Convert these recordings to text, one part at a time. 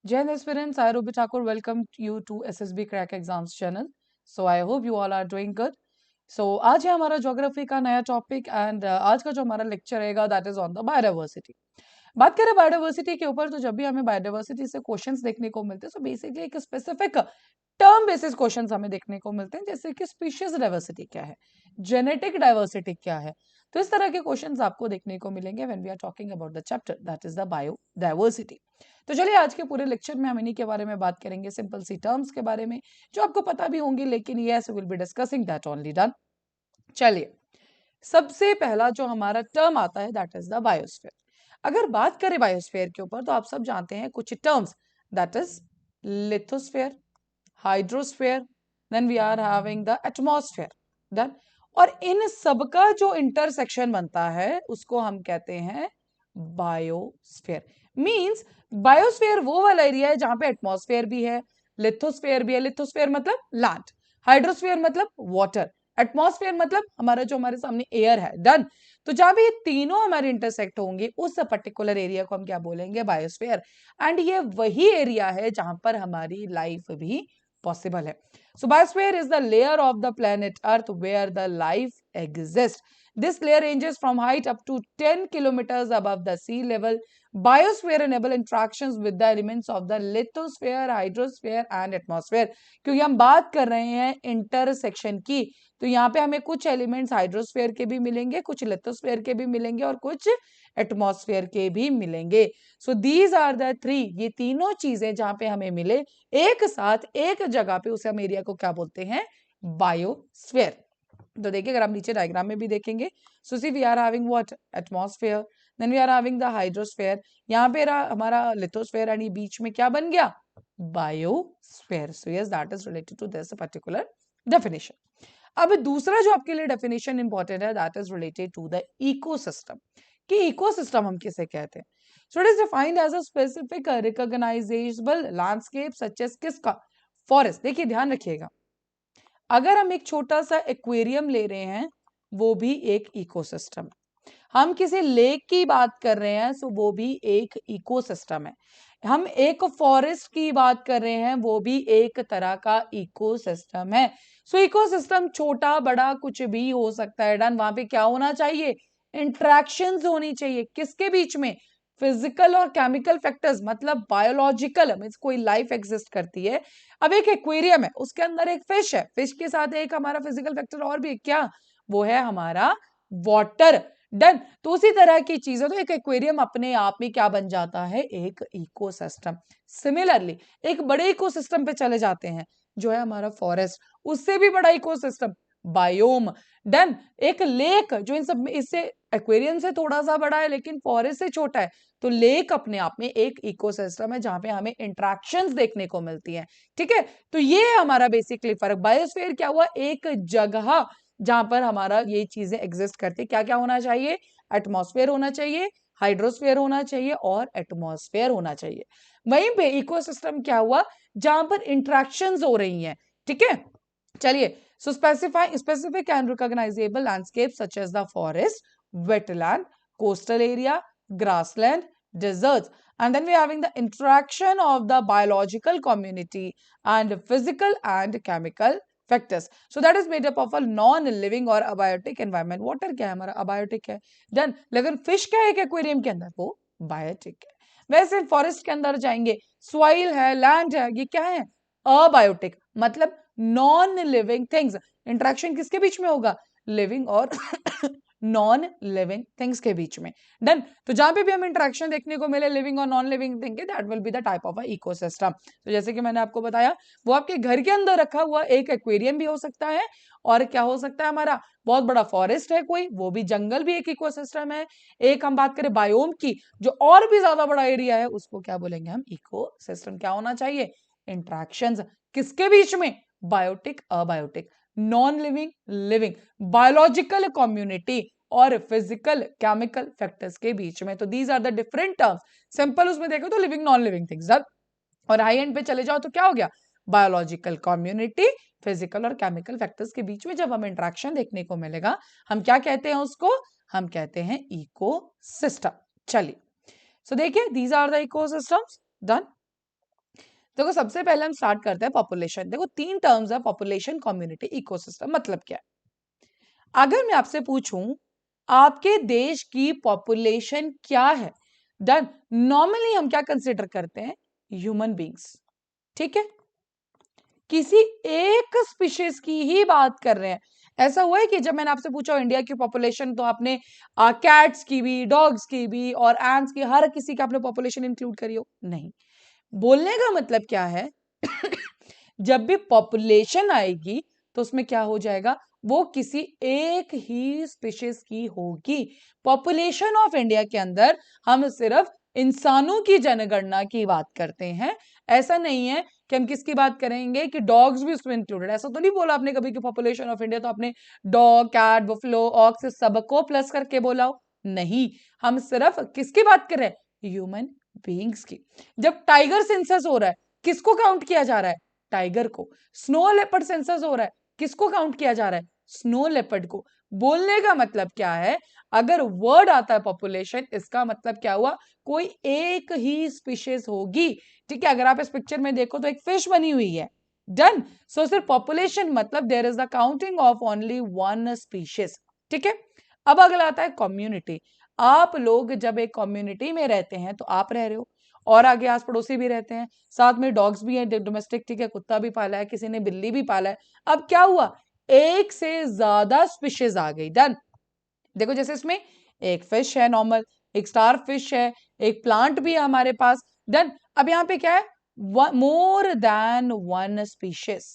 Jai Hind aspirants, I Ruby Thakur welcome you to SSB Crack Exams channel. So I hope you all are doing good. So आज है हमारा geography का नया topic and आज का जो हमारा लेक्चर रहेगा that is on the biodiversity. बात करें बायोडाइवर्सिटी के ऊपर तो जब भी हमें बायोडाइवर्सिटी से क्वेश्चंस देखने को मिलते हैं तो बेसिकली एक स्पेसिफिक टर्म बेसिस क्वेश्चंस हमें देखने को मिलते हैं, जैसे कि स्पीशीज डाइवर्सिटी क्या है, जेनेटिक डाइवर्सिटी क्या है। तो इस तरह के क्वेश्चंस आपको देखने को मिलेंगे when we are talking about the chapter that is the biodiversity. तो चलिए आज के पूरे लेक्चर में हम इन्हीं के बारे में बात करेंगे, सिंपल सी टर्म्स के बारे में जो आपको पता भी होंगी, लेकिन yes will be discussing that only done. चलिए, सबसे पहला जो हमारा टर्म आता है दैट इज द बायोस्फीयर। अगर बात करें बायोस्फीयर के ऊपर तो आप सब जानते हैं कुछ terms, that is lithosphere, hydrosphere, then we are having the atmosphere, done. और इन सबका जो इंटरसेक्शन बनता है उसको हम कहते हैं बायोस्फीयर। मींस बायोस्फीयर वो वाला एरिया है जहां पे एटमॉस्फेयर भी है, लिथोस्फीयर भी है। लिथोस्फीयर मतलब लैंड, हाइड्रोस्फीयर मतलब वाटर, एटमॉस्फेयर मतलब हमारा जो हमारे सामने एयर है, डन। तो जहां भी ये तीनों हमारे इंटरसेक्ट होंगे उस पर्टिकुलर एरिया को हम क्या बोलेंगे, बायोस्फीयर। एंड ये वही एरिया है जहां पर हमारी लाइफ भी पॉसिबल है। So biosphere is the layer of the planet Earth where the life exists. This layer ranges from height up to 10 kilometers above the sea level. Biosphere enable interactions with the elements of the lithosphere, hydrosphere and atmosphere. क्योंकि हम बात कर रहे हैं intersection की, तो यहाँ पे हमें कुछ एलिमेंट्स हाइड्रोस्फीयर के भी मिलेंगे, कुछ लिथोस्फीयर के भी मिलेंगे और कुछ एटमॉस्फेयर के भी मिलेंगे। So these are the three, ये तीनों चीजें जहां पे हमें मिले एक साथ एक जगह पे, उसे हम एरिया को क्या बोलते हैं, बायोस्फीयर। तो देखिए अगर आप नीचे डायग्राम में भी देखेंगे, so see we are having what, atmosphere, then we are having the hydrosphere, यहाँ पे हमारा लिथोस्फेयर एंड ये बीच में क्या बन गया, biosphere. So yes that is related to this particular definition. अब दूसरा जो आपके लिए डेफिनेशन इंपॉर्टेंट है that is related to the ecosystem, कि इकोसिस्टम हम किसे कहते हैं। So it is defined as a specific recognizable landscape such as किसका, फॉरेस्ट। देखिए ध्यान रखिएगा, अगर हम एक छोटा सा एक्वेरियम ले रहे हैं वो भी एक इकोसिस्टम है, हम किसी लेक की बात कर रहे हैं सो वो भी एक इकोसिस्टम है, हम एक फॉरेस्ट की बात कर रहे हैं वो भी एक तरह का इकोसिस्टम है। सो इकोसिस्टम छोटा बड़ा कुछ भी हो सकता है, डन। वहां पे क्या होना चाहिए, इंट्रैक्शंस होनी चाहिए, किसके बीच में, फिजिकल और केमिकल फैक्टर्स, मतलब बायोलॉजिकल मींस कोई लाइफ एग्जिस्ट करती है। अब एक एक्वेरियम है, उसके अंदर एक फिश है, फिश के साथ एक हमारा फिजिकल फैक्टर और भी क्या, वो है हमारा वाटर, डन। तो उसी तरह की चीजें, तो एक एक्वेरियम अपने आप में क्या बन जाता है, एक इकोसिस्टम। सिमिलरली एक बड़े इकोसिस्टम पे चले जाते हैं जो है हमारा फॉरेस्ट, उससे भी बड़ा इकोसिस्टम बायोम, डन। एक लेक जो इन सब में, इससे एक्वेरियम से थोड़ा सा बड़ा है लेकिन फॉरेस्ट से छोटा है, तो लेक अपने आप में एक इकोसिस्टम है जहां पे हमें इंट्रैक्शंस देखने को मिलती हैं, ठीक है। तो ये हमारा बेसिकली फर्क। बायोस्फीयर क्या हुआ, एक जगह जहां पर हमारा ये चीजें एग्जिस्ट करती, क्या क्या होना चाहिए, एटमॉस्फेयर होना चाहिए, हाइड्रोस्फेयर होना चाहिए और एटमॉस्फेयर होना चाहिए। वहीं पे इकोसिस्टम क्या हुआ, जहां पर इंट्रैक्शंस हो रही हैं, ठीक है। चलिए, so specify specific and recognizable landscapes such as the forest, wetland, coastal area, grassland, deserts, and then we're having the interaction of the biological community and physical and chemical factors. So that is made up of a non-living or abiotic environment. Water क्या है हमारा, abiotic है, done। लेकिन fish क्या है aquarium के अंदर, वो biotic है। वैसे फॉरेस्ट के अंदर जाएंगे, सॉइल है, लैंड है, ये क्या है, अबायोटिक, मतलब नॉन लिविंग थिंग्स। इंटरेक्शन किसके बीच में होगा, लिविंग और नॉन लिविंग थिंग्स के बीच में, डन। तो जहां पे भी हम इंटरेक्शन देखने को मिले लिविंग और नॉन लिविंग थिंग के, that will be the type of a ecosystem. तो जैसे कि मैंने आपको बताया, वो आपके घर के अंदर रखा हुआ एक एक्वेरियम भी हो सकता है, और क्या हो सकता है, हमारा बहुत बड़ा फॉरेस्ट है कोई, वो भी जंगल भी एक इकोसिस्टम है। एक हम बात करें बायोम की, जो और भी ज्यादा बड़ा एरिया है, उसको क्या बोलेंगे हम, इकोसिस्टम। क्या होना चाहिए, इंट्रैक्शंस किसके बीच में, biotic abiotic, non living living, biological community और फिजिकल केमिकल फैक्टर्स के बीच में। तो these are the different terms. Simple उसमें देखो तो लिविंग नॉन लिविंग थिंग्स, और हाई एंड पे चले जाओ तो क्या हो गया, बायोलॉजिकल कम्युनिटी, फिजिकल और केमिकल फैक्टर्स के बीच में जब हम इंट्रैक्शन देखने को मिलेगा, हम क्या कहते हैं उसको, हम कहते हैं इकोसिस्टम। चलिए, सो देखिए these are the ecosystems, done. देखो सबसे पहले हम स्टार्ट करते हैं पॉपुलेशन। देखो 3 टर्म्स है, पॉपुलेशन, कम्युनिटी, इकोसिस्टम। मतलब क्या है? अगर मैं आपसे पूछूं आपके देश की पॉपुलेशन क्या है, डन, नॉर्मली हम क्या कंसिडर करते हैं? Human beings. ठीक है, किसी एक स्पीशीज की ही बात कर रहे हैं। ऐसा हुआ है कि जब मैंने आपसे पूछा इंडिया की पॉपुलेशन, तो आपने कैट्स की भी, डॉग्स की भी और एंट्स की, हर किसी का आपने पॉपुलेशन इंक्लूड करी हो? नहीं। बोलने का मतलब क्या है? जब भी पॉपुलेशन आएगी तो उसमें क्या हो जाएगा? वो किसी एक ही स्पीशीज की होगी। पॉपुलेशन ऑफ इंडिया के अंदर हम सिर्फ इंसानों की जनगणना की बात करते हैं। ऐसा नहीं है कि हम किसकी बात करेंगे कि डॉग्स भी उसमें इंक्लूडेड। ऐसा तो नहीं बोला आपने कभी कि पॉपुलेशन ऑफ इंडिया, तो आपने डॉग, कैट, बफलो, ऑक्स सबको प्लस करके बोला हो? नहीं, हम सिर्फ किसकी बात कर रहे हैं? ह्यूमन बीइंग्स की। जब टाइगर सेंसस हो रहा है, किसको काउंट किया जा रहा है? टाइगर को। स्नो लेपर्ड सेंसस हो रहा है, किसको काउंट किया जा रहा है? स्नो लेपर्ड को। बोलने का मतलब क्या है? अगर वर्ड आता है पॉपुलेशन, इसका मतलब क्या हुआ? कोई एक ही स्पीशीज होगी। ठीक है, अगर आप इस पिक्चर में देखो तो एक फिश बनी हुई है। डन। सो सिर्फ पॉपुलेशन मतलब there is the counting of only one species. ठीक है, अब अगला आता है कम्युनिटी। आप लोग जब एक कम्युनिटी में रहते हैं तो आप रह रहे हो, और आगे आस पड़ोसी भी रहते हैं, साथ में डॉग्स भी हैं डोमेस्टिक। ठीक है, कुत्ता भी पाला है, किसी ने बिल्ली भी पाला है। अब क्या हुआ? एक से ज्यादा स्पीशीज आ गई। डन। देखो जैसे इसमें एक फिश है नॉर्मल, एक स्टार फिश है, एक प्लांट भी है हमारे पास। डन। अब यहाँ पे क्या है? मोर देन वन स्पीशीज,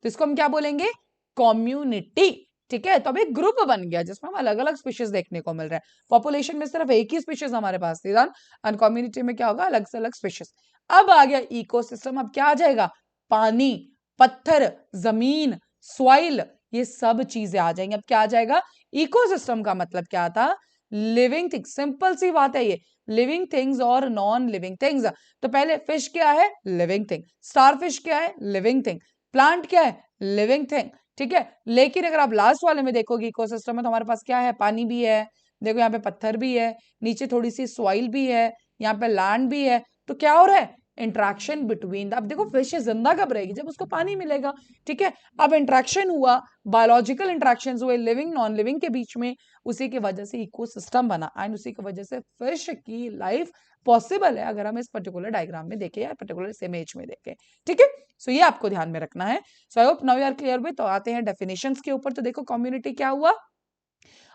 तो इसको हम क्या बोलेंगे? कम्युनिटी। ठीक है, तो अब एक ग्रुप बन गया जिसमें हम अलग अलग स्पीशीज देखने को मिल रहा है। पॉपुलेशन में सिर्फ एक ही स्पीशीज हमारे पास थी, एंड कम्युनिटी में क्या होगा? अलग से अलग स्पीशीज। अब आ गया इकोसिस्टम। अब क्या आ जाएगा? पानी, पत्थर, जमीन, सॉइल, ये सब चीजें आ जाएंगी। अब क्या आ जाएगा? इकोसिस्टम का मतलब क्या था? Living things. सिंपल सी बात है ये, लिविंग थिंग्स और नॉन लिविंग थिंग्स। तो पहले फिश क्या है? Living thing. स्टार फिश क्या है? Living thing. प्लांट क्या है? Living thing. ठीक है, लेकिन अगर आप लास्ट वाले में देखोगे इकोसिस्टम में, तो हमारे पास क्या है? पानी भी है, देखो यहाँ पे पत्थर भी है, नीचे थोड़ी सी सॉइल भी है, यहाँ पे लैंड भी है। तो क्या हो रहा है? Interaction between. अब देखो फिश जिंदा कब रहेगी? जब उसको पानी मिलेगा। ठीक है, अब इंट्रैक्शन हुआ, बायोलॉजिकल इंट्रैक्शन हुए लिविंग नॉन लिविंग के बीच में, उसी की वजह से इकोसिस्टम बना, एंड उसी की वजह से फिश की लाइफ पॉसिबल है, अगर हम इस पर्टिकुलर डायग्राम में देखें या पर्टिकुलर इस इमेज में देखें। ठीक है, सो ये आपको ध्यान में रखना है। So I hope now you are clear with. तो आते हैं डेफिनेशंस के ऊपर। तो देखो कम्युनिटी क्या हुआ?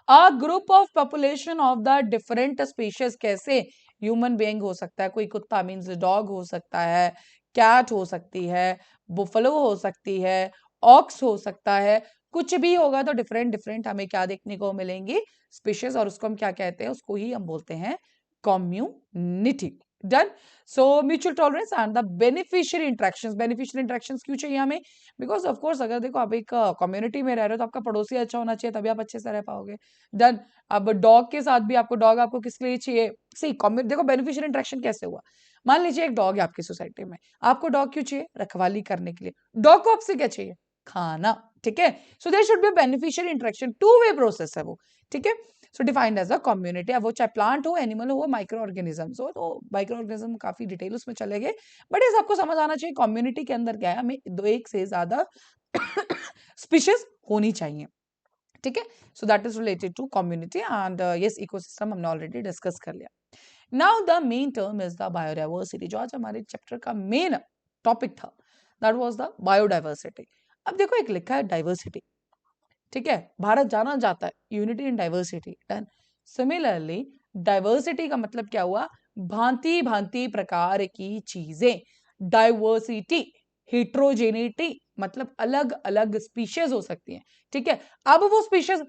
A group of population of the different species. कैसे? ह्यूमन बीइंग हो सकता है, कोई कुत्ता मीन्स डॉग हो सकता है, कैट हो सकती है, बुफलो हो सकती है, ऑक्स हो सकता है, कुछ भी होगा। तो डिफरेंट डिफरेंट हमें क्या देखने को मिलेंगी? स्पीशीज। और उसको हम क्या कहते हैं? उसको ही हम बोलते हैं community. Done. So mutual tolerance and the beneficiary interactions. Beneficiary interactions क्यों चाहिए हमें? बिकॉज ऑफ कोर्स अगर देखो आप एक कम्युनिटी में रह रहे हो तो आपका पड़ोसी अच्छा होना चाहिए, तभी आप अच्छे से रह पाओगे। डन। अब डॉग के साथ भी आपको, डॉग आपको किस लिए चाहिए? सी देखो बेनिफिशियल इंटरेक्शन कैसे हुआ? मान लीजिए एक डॉग है आपकी सोसाइटी में, आपको डॉग क्यों चाहिए? रखवाली करने के लिए। डॉग को आपसे क्या चाहिए? खाना। ठीक है, so there should be beneficial interaction, two way process है वो। ठीक है, so defined as a community. अब वो चाहे प्लांट हो, एनिमल हो, माइक्रो ऑर्गेनिजम्स हो। तो माइक्रो ऑर्गेनिज्म काफी डिटेल उसमें चले गए, बट ये सबको समझ आना चाहिए कम्युनिटी के अंदर क्या है, हमें दो एक से ज्यादा स्पीशीज होनी चाहिए। ठीक है, so that is related to community and yes ecosystem हमने ऑलरेडी डिस्कस कर लिया। Now the main term is the biodiversity, जो आज हमारे चैप्टर का मेन टॉपिक था, दैट वाज द बायोडाइवर्सिटी। अब देखो एक लिखा है डाइवर्सिटी। ठीक है, भारत जाना जाता है unity in diversity. Done. Similarly diversity का मतलब क्या हुआ? भांति भांति प्रकार की चीजें। डाइवर्सिटी, हिट्रोजेनिटी मतलब अलग अलग स्पीशीज हो सकती हैं। ठीक है, अब वो स्पीशीज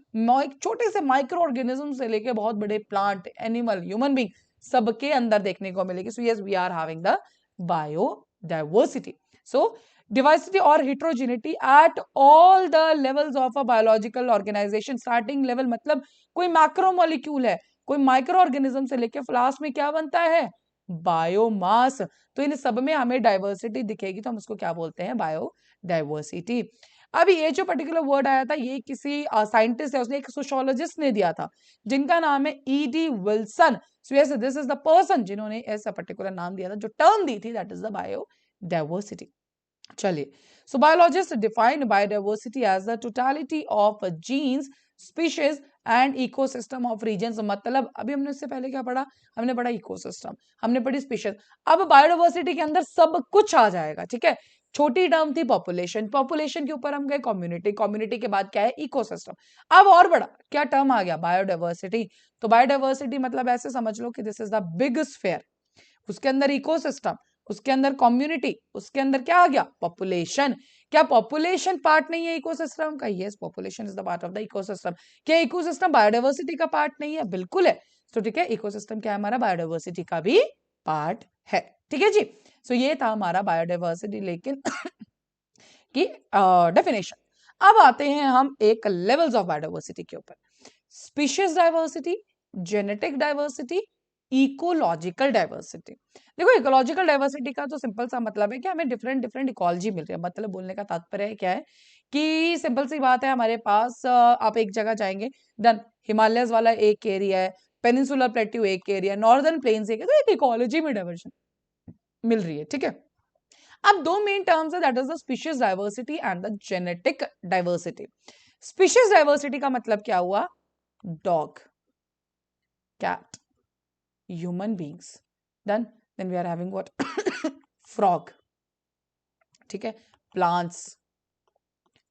एक छोटे से माइक्रो ऑर्गेनिज्म से लेके बहुत बड़े प्लांट, एनिमल, ह्यूमन बीइंग, सबके अंदर देखने को मिलेगी। So yes we are having the biodiversity. So diversity or heterogeneity at all the levels of a biological organization। starting level मतलब कोई मैक्रो मॉलिक्यूल है, कोई माइक्रो ऑर्गेनिज्म से लेके फ्लास्क में क्या बनता है? बायोमास। तो इन सब में हमें डाइवर्सिटी दिखेगी, तो हम उसको क्या बोलते हैं? बायोडाइवर्सिटी। अभी ये जो पर्टिकुलर वर्ड आया था, ये किसी साइंटिस्ट है, उसने एक सोशियोलॉजिस्ट ने दिया था, जिनका नाम है ED Wilson. So yes this is the person जिन्होंने ऐसा पर्टिकुलर नाम दिया था, जो टर्म दी थी, that is the biodiversity. चलिए, so biologist define biodiversity as the totality of genes, species and ecosystem of regions. मतलब अभी हमने इससे पहले क्या पढ़ा? हमने पढ़ा इकोसिस्टम, हमने पढ़ी स्पीशीज। अब बायोडाइवर्सिटी के अंदर सब कुछ आ जाएगा, ठीक है। छोटी टर्म थी पॉपुलेशन, पॉपुलेशन के ऊपर हम गए कम्युनिटी, कम्युनिटी के बाद क्या है? इकोसिस्टम। अब और बड़ा क्या टर्म आ गया? बायोडाइवर्सिटी। तो बायोडाइवर्सिटी मतलब ऐसे समझ लो कि this is the big sphere, उसके अंदर इकोसिस्टम, उसके अंदर कम्युनिटी, उसके अंदर क्या आ गया? पॉपुलेशन। क्या पॉपुलेशन पार्ट नहीं है इकोसिस्टम का? Yes, population is the part of the ecosystem. क्या इकोसिस्टम बायोडाइवर्सिटी का पार्ट नहीं है? बिल्कुल है। तो ठीक है, इकोसिस्टम क्या है हमारा? बायोडाइवर्सिटी का भी पार्ट है, ठीक है जी। सो ये था हमारा बायोडाइवर्सिटी लेकिन की डेफिनेशन। अब आते हैं हम एक लेवल्स ऑफ बायोडाइवर्सिटी के ऊपर। Species diversity, genetic diversity, ecological diversity. देखो, इकोलॉजिकल डाइवर्सिटी का तो सिंपल सा मतलब है कि हमें डिफरेंट डिफरेंट इकोलॉजी मिल रही है। मतलब बोलने का तात्पर्य क्या है कि सिंपल सी बात है, हमारे पास आप एक जगह जाएंगे, डन, हिमालयस वाला एक एरिया है, पेनिनसुलर प्लेट्यू एक एरिया, नॉर्दर्न प्लेन्स एक है, तो एक इकोलॉजी में डाइवर्जन मिल रही है, ठीक है। अब दो मेन टर्म्स है, that is the species diversity and the genetic diversity. Species diversity का मतलब क्या हुआ? Dog, cat, human beings, then we are having what? Frog, ठीक है, प्लांट्स,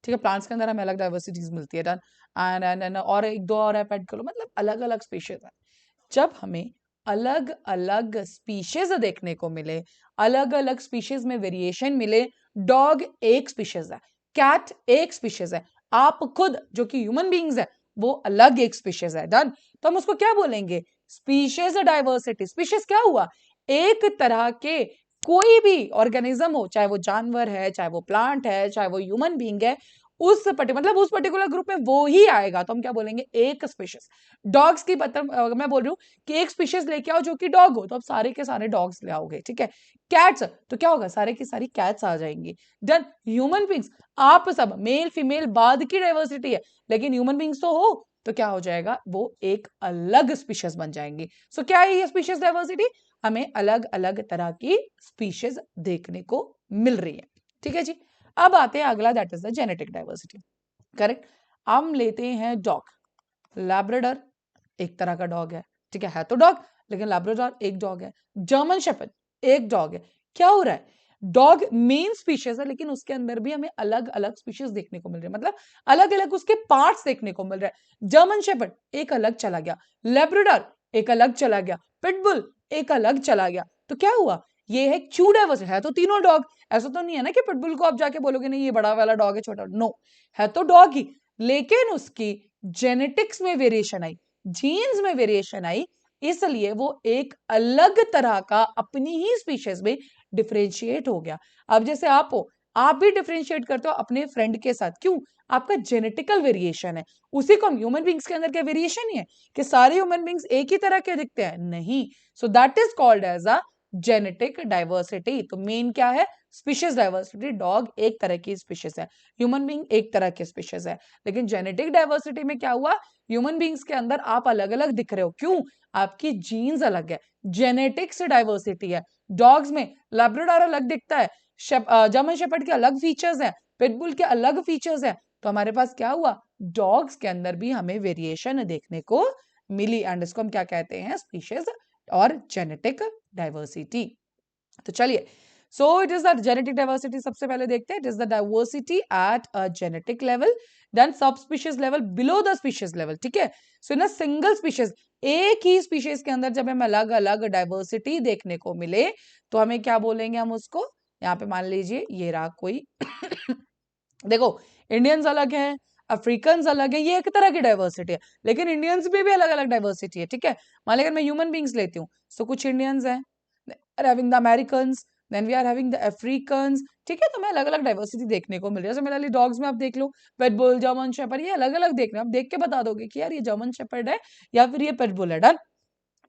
ठीक है, प्लांट्स के अंदर हमें अलग डाइवर्सिटीज मिलती है, डन। एंड और एक दो और ऐड करो, मतलब अलग अलग स्पीशीज है। जब हमें अलग अलग स्पीशीज देखने को मिले, अलग अलग स्पीशीज में वेरिएशन मिले, डॉग एक स्पीशीज है, कैट एक स्पीशीज है, आप खुद जो कि ह्यूमन बींग्स है वो अलग एक स्पीशीज है, डन। तो हम उसको क्या बोलेंगे? Species diversity. स्पीशीज क्या हुआ? एक तरह के कोई भी ऑर्गेनिज्म हो, चाहे वो जानवर है, चाहे वो प्लांट है, चाहे वो ह्यूमन बींग है, उस मतलब उस पर्टिकुलर ग्रुप में वो ही आएगा, तो हम क्या बोलेंगे? एक स्पीशीज। डॉग्स की मैं बोल रही हूँ कि एक स्पीशीज लेके आओ जो कि डॉग हो, तो अब सारे के सारे डॉग्स ले आओगे, ठीक है। कैट्स, तो क्या होगा? सारे की सारी कैट्स आ जाएंगी, डन। ह्यूमन बींग्स, आप सब मेल फीमेल बाद की डाइवर्सिटी है, लेकिन ह्यूमन बींग्स तो हो, तो क्या हो जाएगा? वो एक अलग स्पीशीज बन जाएंगी। सो क्या है ये स्पीशीज डाइवर्सिटी? हमें अलग अलग तरह की स्पीशीज देखने को मिल रही है, ठीक है जी। अब आते हैं अगला, that is the genetic diversity, correct. हम लेते हैं डॉग, लैब्राडोर एक तरह का डॉग है, ठीक है तो डॉग, लेकिन लैब्राडोर एक डॉग है। जर्मन शेफर्ड एक डॉग है। क्या हो रहा है? डॉग मेन स्पीशीज है, लेकिन उसके अंदर भी हमें अलग अलग स्पीशीज देखने को मिल रहे हैं, मतलब अलग अलग उसके पार्ट्स देखने को मिल रहा है। जर्मन शेफर्ड एक अलग चला गया, लैब्राडोर एक अलग चला गया, पिटबुल एक अलग चला गया। तो क्या हुआ? ये है क्यू डाइवर्सिटी, है तो तीनों डॉग। ऐसा तो नहीं है ना कि पिटबुल को आप जाके बोलोगे नहीं ये बड़ा वाला डॉग है, छोटा, नो, है तो डॉग ही, लेकिन उसकी जेनेटिक्स में वेरिएशन आई, जीन्स में वेरिएशन आई, इसलिए वो एक अलग तरह का अपनी ही स्पीशीज में डिफरेंशिएट हो गया। अब जैसे आप हो, आप भी डिफरेंशिएट करते हो अपने फ्रेंड के साथ, क्यों? आपका जेनेटिकल वेरिएशन है। उसी को हम ह्यूमन बींग्स के अंदर क्या वेरिएशन ही है कि सारे ह्यूमन बींग्स एक ही तरह के दिखते हैं? नहीं। So that is called as a genetic diversity. तो मेन क्या है? Species diversity. डॉग एक तरह की स्पीशीज है, ह्यूमन बींग एक तरह की स्पीशीज है, लेकिन जेनेटिक डाइवर्सिटी में क्या हुआ? ह्यूमन बींग्स के अंदर आप अलग अलग दिख रहे हो, क्यों? आपकी जीन्स अलग है, जेनेटिक्स डाइवर्सिटी है। डॉग्स में लैब्राडोर अलग दिखता है, जर्मन शेफर्ड के अलग फीचर्स हैं, पिटबुल के अलग फीचर्स हैं, तो हमारे पास क्या हुआ? डॉग्स के अंदर भी हमें वेरिएशन देखने को मिली, एंड इसको हम क्या कहते हैं? स्पीशीज और जेनेटिक डाइवर्सिटी। तो चलिए, so it is the genetic diversity, सबसे पहले देखते हैं, it is the diversity at a genetic level, then subspecies level, below the species level, ठीक है। सो इन अ सिंगल स्पीशीज, एक ही स्पीशीज के अंदर जब हमें अलग अलग डाइवर्सिटी देखने को मिले, तो हमें क्या बोलेंगे? हम उसको, यहाँ पे मान लीजिए ये रहा कोई देखो, इंडियंस अलग हैं, अफ्रीकन अलग है, ये एक तरह की डाइवर्सिटी है, लेकिन इंडियंस में भी अलग अलग डाइवर्सिटी है, ठीक है। मान लीजिए मैं ह्यूमन बींग्स लेती हूँ, सो कुछ इंडियंस हैं, having the Americans, then we are having the Africans, ठीक है। तो मैं अलग अलग डाइवर्सिटी देखने को मिल रही है। जैसे मेरे डॉग्स में आप देख लो, पिटबुल, जर्मन शेफर्ड, ये अलग अलग देख रहे हैं, आप देख के बता दोगे कि यार ये जर्मन शेफर्ड है या फिर ये पिटबुल है, done.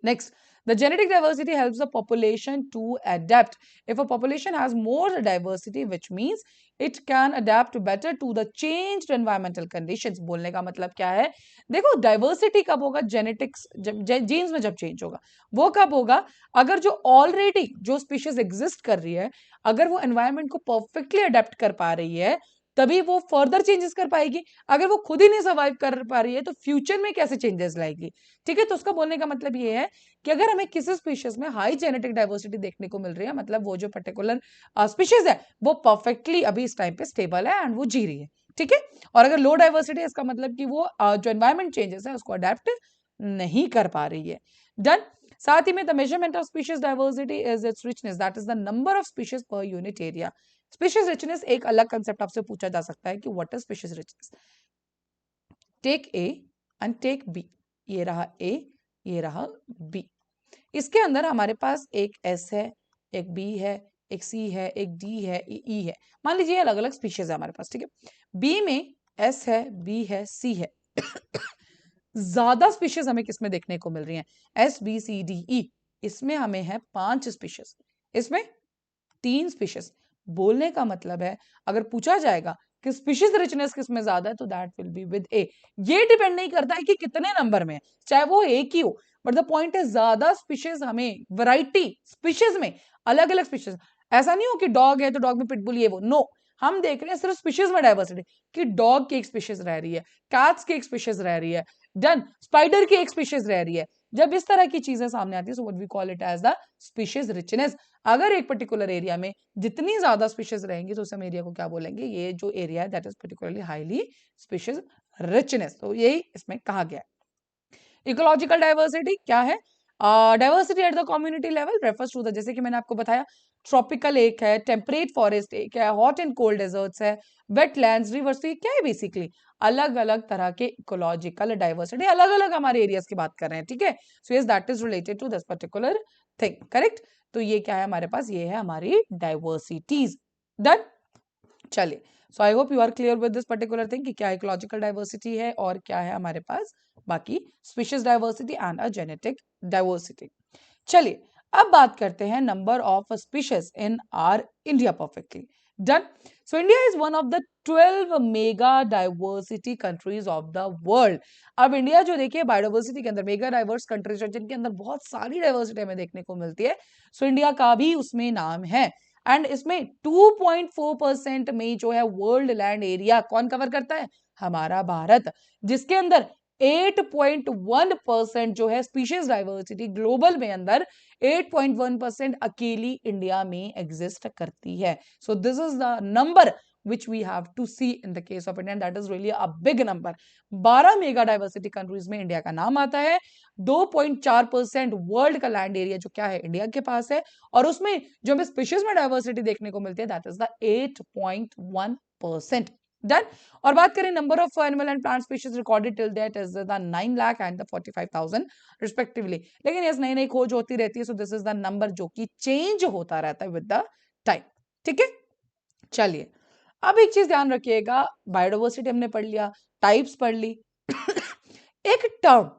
Next, The genetic diversity helps the population to adapt. If a population has more diversity, which means it can adapt better to the changed environmental conditions. बोलने का मतलब क्या है? देखो डाइवर्सिटी कब होगा? जेनेटिक्स जीन्स में जब चेंज होगा, वो कब होगा? अगर जो ऑलरेडी जो स्पीशीज एग्जिस्ट कर रही है, अगर वो एनवायरमेंट को परफेक्टली अडेप्ट कर पा रही है, तभी वो फर्दर चेंजेस कर पाएगी। अगर वो खुद ही नहीं सर्वाइव कर पा रही है तो फ्यूचर में कैसे चेंजेस लाएगी? ठीक है, तो उसका बोलने का मतलब ये है कि अगर हमें किसी स्पीशीज में हाई जेनेटिक डाइवर्सिटी देखने को मिल रही है, मतलब वो जो पर्टिकुलर स्पीशीज है वो परफेक्टली अभी इस टाइम पे स्टेबल है एंड वो जी रही है, ठीक है। और अगर लो डाइवर्सिटी है, इसका मतलब कि वो जो एनवायरमेंट चेंजेस है उसको अडेप्ट नहीं कर पा रही है। डन। साथ ही में the measurement of species diversity is its richness, that is the number of species per unit area. Species richness एक अलग कंसेप्ट आपसे पूछा जा सकता है कि what is species richness. Take A and take B, ये रहा ए, ये रहा बी। इसके अंदर हमारे पास एक एस है, एक बी है, एक सी है, एक डी है, ई है। मान लीजिए अलग अलग स्पीशीज है हमारे पास, ठीक है। बी में एस है, बी है, सी है। ज्यादा स्पीशीज हमें किसमें देखने को मिल रही हैं? S B C D E, इसमें हमें है 5 स्पीशीज, इसमें 3 स्पीशीज। बोलने का मतलब है अगर पूछा जाएगा कि स्पीशीज रिचनेस किसमें ज्यादा है, तो दैट विल बी विद ए। ये डिपेंड नहीं करता है कि कितने नंबर में, चाहे वो एक ही हो, बट द पॉइंट है ज्यादा स्पीशीज हमें, वैरायटी स्पीशीज में, अलग अलग स्पीशीज। ऐसा नहीं हो कि डॉग है तो डॉग में पिटबुल ये वो, नो। हम देख रहे हैं सिर्फ स्पीशीज में डाइवर्सिटी, कि डॉग की एक स्पीशीज रह रही है, कैट्स की एक स्पीशीज रह रही है, डन, स्पाइडर की एक स्पीशीज रह रही है। जब इस तरह की चीजें सामने आती है, so what we call it as the species richness. अगर एक पर्टिकुलर एरिया में जितनी ज्यादा स्पीशीज रहेंगी तो उस हम एरिया को क्या बोलेंगे? ये जो एरिया है that is particularly highly species richness. तो यही इसमें कहा गया है। इकोलॉजिकल डाइवर्सिटी क्या है? Diversity at the community level refers to the, जैसे कि मैंने आपको बताया, ट्रॉपिकल एक है, टेम्परेट फॉरेस्ट एक है, हॉट एंड कोल्ड डेजर्ट्स है, वेटलैंड्स, रिवर्स। तो ये क्या है? बेसिकली अलग अलग तरह के इकोलॉजिकल डाइवर्सिटी, अलग अलग हमारे एरियाज की बात कर रहे हैं, ठीक है। So yes, that is related to this particular thing, correct. तो ये क्या है हमारे पास? ये है हमारी डाइवर्सिटीज। डन। चलिए, so I hope you are clear with this particular thing कि क्या इकोलॉजिकल डाइवर्सिटी है और क्या है हमारे पास बाकी species diversity and a genetic diversity. चलिए, अब बात करते हैं number of species in R India perfectly. Done. So India is one of the 12 mega diversity countries of the world. अब इंडिया जो देखिए बायोडाइवर्सिटी के अंदर मेगा डाइवर्स कंट्रीज है, जिनके अंदर बहुत सारी डाइवर्सिटी हमें देखने को मिलती है। सो इंडिया का भी उसमें नाम है। एंड इसमें 2.4% में जो है वर्ल्ड लैंड एरिया कौन कवर करता है? हमारा भारत, जिसके अंदर 8.1% जो है स्पीशीज डाइवर्सिटी ग्लोबल में अंदर 8.1% अकेली इंडिया में एग्जिस्ट करती है। So this is the number which we have to see in the case of India, and that is really a big number. 12 mega diversity countries में इंडिया का नाम आता है। 2.4% वर्ल्ड का लैंड एरिया जो क्या है? इंडिया के पास है। और उसमें जो हमें स्पीशीज में डाइवर्सिटी देखने को मिलती है दैट इज द 8.1%। डन। और बात करें number of animal and plant species recorded till date is the 9 lakh and the 45,000 respectively. लेकिन ये नई नई खोज होती रहती है, so this is the number जो कि चेंज होता रहता है विद द टाइम, ठीक है। चलिए, अब एक चीज ध्यान रखिएगा, बायोडाइवर्सिटी हमने पढ़ लिया, टाइप्स पढ़ ली। एक टर्म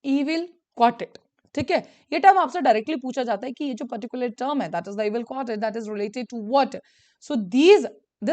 इविल क्वार्टेट, ठीक है, ये टर्म आपसे डायरेक्टली पूछा जाता है कि ये जो पर्टिकुलर टर्म है that is the evil quartet, that is related to what? So this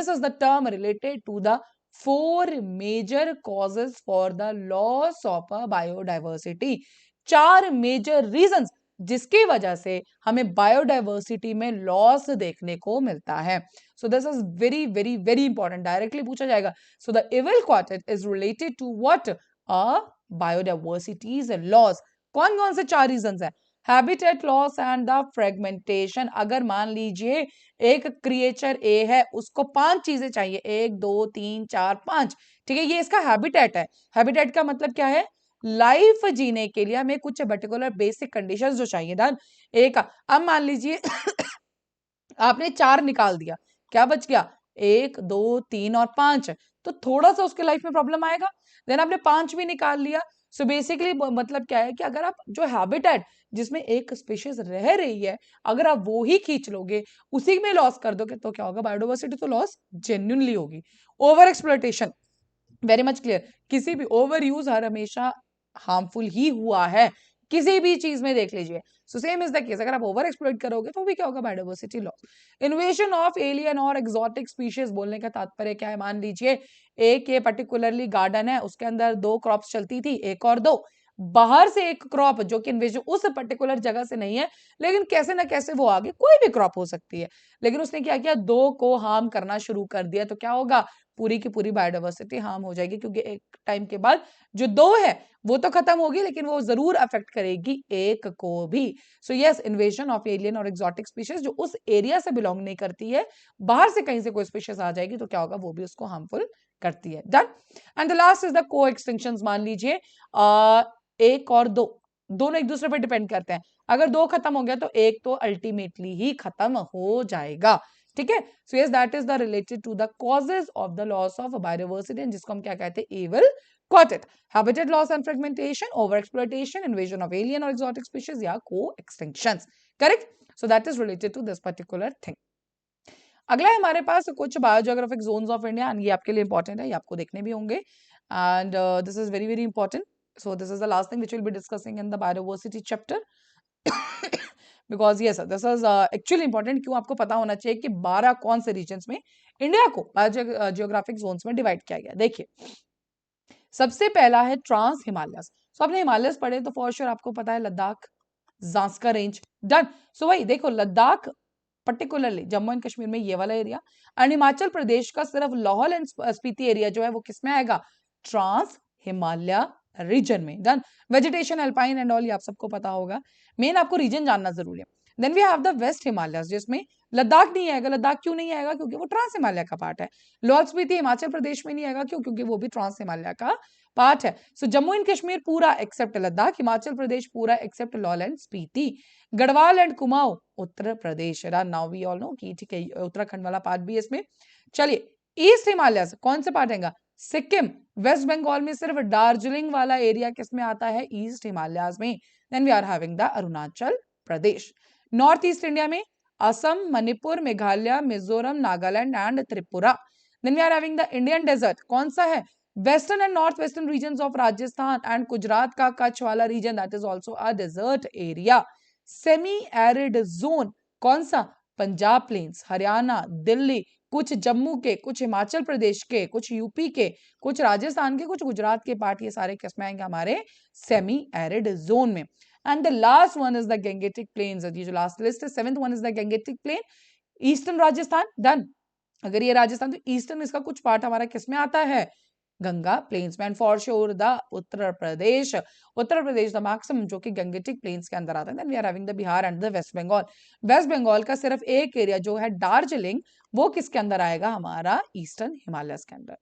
is the term related to the 4 major causes for the loss of a biodiversity. 4 major reasons जिसकी वजह से हमें बायोडाइवर्सिटी में loss देखने को मिलता है। So this is very very very important, directly पूछा जाएगा। So the evil quartet is related to what? A biodiversity's loss. कौन कौन से 4 रीजंस है? Habitat loss and the fragmentation. अगर मान लीजिए एक क्रिएचर ए है, उसको 5 चीजें चाहिए, 1 2 3 4 5, ठीक है, ये इसका हैबिटेट है। हैबिटेट का मतलब क्या है? लाइफ जीने के लिए हमें कुछ पर्टिकुलर बेसिक कंडीशंस जो चाहिए। डन। एक, अब मान लीजिए आपने 4 निकाल दिया, क्या बच गया? 1 2 3 और 5, तो थोड़ा सा उसके लाइफ में प्रॉब्लम आएगा। देन आपने 5 भी निकाल लिया। सो बेसिकली मतलब क्या है कि अगर आप जो हैबिटेट जिसमें एक स्पीशीज रह रही है, अगर आप वो ही खींच लोगे, उसी में लॉस कर दोगे, तो क्या होगा? बायोडाइवर्सिटी तो लॉस जेन्युइनली होगी। Over exploitation, very much clear, किसी भी ओवर यूज हर हमेशा हार्मफुल ही हुआ है। किसी भी चीज में देख लीजिए। So same is the case, अगर आप ओवर एक्सप्लॉइट करोगे तो भी क्या होगा, biodiversity loss. Invasion of alien और एक्सोटिक स्पीशीज बोलने का तात्पर्य क्या है, मान लीजिए एक ये पर्टिकुलरली गार्डन है, उसके अंदर 2 क्रॉप्स चलती थी, एक और 2, बाहर से एक क्रॉप जो कि इन्वेजन उस पर्टिकुलर जगह से नहीं है, लेकिन कैसे ना कैसे वो आगे कोई भी क्रॉप हो सकती है, लेकिन उसने क्या किया, 2 को हार्म करना शुरू कर दिया, तो क्या होगा, पूरी की पूरी बायोडाइवर्सिटी हार्म हो जाएगी, क्योंकि एक टाइम के बाद जो 2 है वो तो खत्म होगी, लेकिन वो जरूर अफेक्ट करेगी एक को भी। So yes, invasion of alien और एक्सोटिक स्पीशीज जो उस एरिया से बिलोंग नहीं करती है, बाहर से कहीं से कोई स्पीशीज आ जाएगी तो क्या होगा, वो भी उसको हार्मफुल करती है। Done. And the last is the को एक्सटिंक्शन। मान लीजिए 1 और 2 दोनों एक दूसरे पर डिपेंड करते हैं, अगर 2 खत्म हो गया तो एक तो अल्टीमेटली ही खत्म हो जाएगा, ठीक है। So yes, that is the related to the causes of the loss of biodiversity, जिसको हम क्या कहते हैं, evil quartet, habitat loss and fragmentation, over exploitation, invasion of alien or exotic species या co-extinctions, correct? So that is related to this particular thing. अगला हमारे पास कुछ biogeographic zones of India, ये आपके लिए इंपॉर्टेंट है, ये आपको देखने भी होंगे, and this is very very important. So this is the last thing which will be discussing in the biodiversity chapter, because yes this is actually important. क्यों, आपको पता होना चाहिए कि 12 कौन से रीजन्स में इंडिया को बायोजियोग्राफिक जोन्स में डिवाइड किया गया. देखिए, सबसे पहला है ट्रांस हिमालयस. सो आपने हिमालयस पढ़े तो फॉर श्योर आपको पता है लद्दाख, ज़ांस्कर रेंज. डन. सो भाई देखो, लद्दाख पर्टिकुलरली जम्मू एंड कश्मीर में ये वाला एरिया, एंड हिमाचल प्रदेश का सिर्फ लाहौल एंड स्पीति एरिया जो है वो किसमें आएगा, ट्रांस हिमालय रीजन में. Done. Vegetation alpine and all ये आप सबको पता होगा, मेन आपको रीजन जानना जरूरी है. Then we have the West Himalayas, जिसमें लद्दाख नहीं आएगा. लद्दाख क्यों नहीं आएगा, क्योंकि वो ट्रांस हिमालय का पार्ट है. लाहौल स्पीति हिमाचल प्रदेश में नहीं आएगा, क्यों, क्योंकि वो भी ट्रांस हिमालय का पार्ट है. सो जम्मू एंड कश्मीर पूरा एक्सेप्ट लद्दाख, हिमाचल प्रदेश पूरा except Lahaul and Spiti, Garhwal and Kumaon Uttar Pradesh. Now we all know कि ठीक है, उत्तराखंड वाला पार्ट भी है इसमें. चलिए, ईस्ट हिमालय कौन से पार्ट आएगा, सिक्किम. वेस्ट बंगाल में सिर्फ दार्जिलिंग वाला एरिया किसमें आता है, ईस्ट हिमालय में. Then we are having the Arunachal Pradesh. North east India में Assam, Manipur, Meghalaya, Mizoram, Nagaland and Tripura. Then we are having the Indian desert, कौन सा है, western and north western region of Rajasthan and Gujarat का कच्छ वाला region, that is also a desert area. Semi arid zone कौन सा, Punjab planes, Haryana, Delhi, कुछ जम्मू के, कुछ हिमाचल प्रदेश के, कुछ यूपी के, कुछ राजस्थान के, कुछ गुजरात के पार्ट, ये सारे किसमें आएंगे, हमारे सेमी एरिड जोन में. And the last one is the Gangetic planes. ये जो लास्ट लिस्ट है, 7th one is the Gangetic plain, eastern Rajasthan. Done. अगर ये राजस्थान तो ईस्टर्न इसका कुछ पार्ट हमारा किसमें आता है, गंगा प्लेन्स में. And for sure the Uttar Pradesh the maximum जो कि गंगेटिक प्लेन्स के अंदर आता है. Then we are having the Bihar and the West Bengal. West Bengal का सिर्फ एक एरिया जो है दार्जिलिंग, वो किसके अंदर आएगा, हमारा ईस्टर्न हिमालयस के अंदर.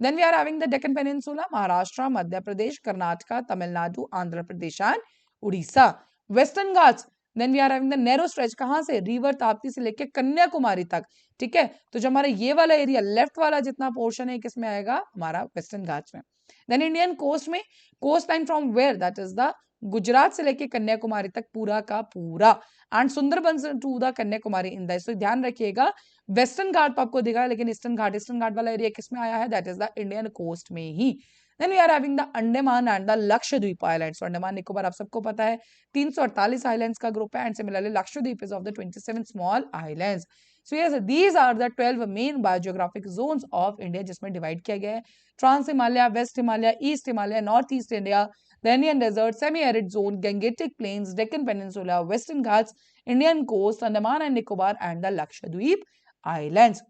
Then we are having the Deccan peninsula, Maharashtra, Madhya Pradesh, Karnataka, Tamil Nadu, Andhra Pradesh and Orissa. Western ghats, then we are having the narrow stretch, कहां से, रिवर ताप्ती से लेके कन्याकुमारी तक, ठीक है. तो जो हमारा ये वाला एरिया लेफ्ट वाला जितना पोर्शन है किसमें आएगा, हमारा वेस्टर्न घाट्स में. देन इंडियन कोस्ट में, coast line from where, that is the Gujarat से लेके कन्याकुमारी तक पूरा का पूरा, and Sundarban to the Kanyakumari in the. तो ध्यान रखिएगा, वेस्टर्न घाट तो आपको दिखा है, लेकिन ईस्टर्न घाट वाला एरिया किसमें आया है, that is the Indian coast में ही. Then we are having the Andaman and the Lakshadweep Islands. So Andaman Nicobar आप सबको पता है 348 islands का ग्रुप है, and similarly Lakshadweep is of the 27 small islands. So yes, these are the 12 main biogeographic zones of India जिसमें divide किया गया है. Trans Himalaya, West Himalaya, East Himalaya, North east India, the Indian desert, semi-arid zone, Gangetic plains, Deccan Peninsula, Western Ghats, Indian coast, Andaman and Nicobar and the Lakshadweep Islands.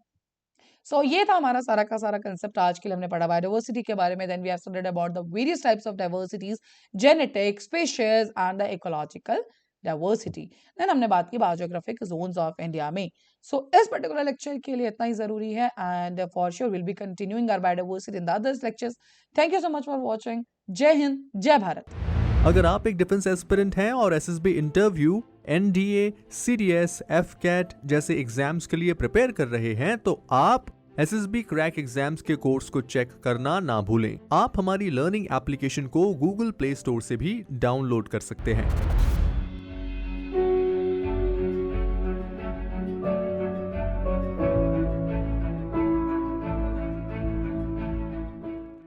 सो ये था हमारा सारा का सारा कंसेप्ट. आज के लिए हमने पढ़ा बायोडाइवर्सिटी के बारे में. Then we have studied about the various types of diversities, genetic, species and the ecological diversity. Then हमने बात की बायोजियोग्राफिक जोन्स ऑफ इंडिया में. सो इस पर्टिकुलर लेक्चर के लिए इतना ही जरूरी है, and for sure will be continuing our biodiversity in the others lectures. Thank you so much for watching. जय हिंद, जय भारत. अगर आप एक डिफेंस एस्पिरेंट हैं और SSB interview, NDA, CDS, AFCAT जैसे एग्जाम्स के लिए प्रिपेयर कर रहे हैं तो आप एसएसबी क्रैक एग्जाम्स के कोर्स को चेक करना ना भूलें. आप हमारी लर्निंग एप्लीकेशन को गूगल प्ले स्टोर से भी डाउनलोड कर सकते हैं.